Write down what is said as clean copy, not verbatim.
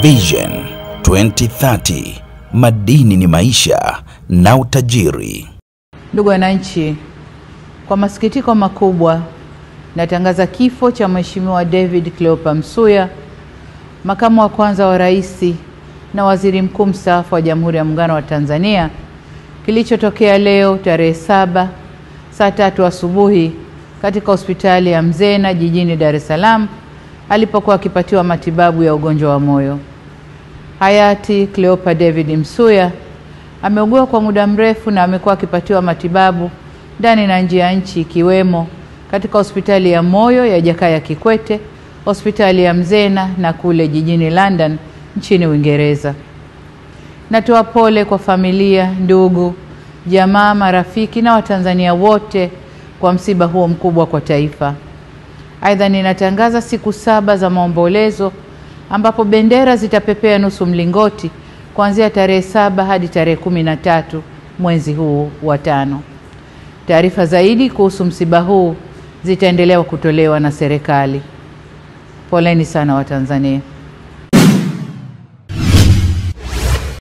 Vision 2030, madini ni maisha na utajiri. Ndugu wananchi, kwa masikitiko makubwa natangaza kifo cha Mheshimiwa David Cleopa Msuya, makamu wa kwanza wa rais na waziri mkuu mstaafu wa Jamhuri ya Muungano wa Tanzania, kilichotokea leo tarehe 7 saa 3 asubuhi katika hospitali ya Mzena jijini Dar es Salaam alipokuwa akipatiwa matibabu ya ugonjwa wa moyo. Hayati Cleopa David Msuya ameugua kwa muda mrefu na amekuwa akipatiwa matibabu ndani na nje ya nchi, ikiwemo katika hospitali ya moyo ya Jakaya Kikwete, hospitali ya Mzena na kule jijini London nchini Uingereza. Natoa pole kwa familia, ndugu, jamaa, marafiki na Watanzania wote kwa msiba huo mkubwa kwa taifa. Aidha, ninatangaza siku 7 za maombolezo ambapo bendera zitapepea nusu mlingoti kuanzia tarehe 7 hadi tarehe 13 mwezi huu wa 5. Taarifa zaidi kuhusu msiba huu zitaendelea kutolewa na serikali. Poleni sana Watanzania.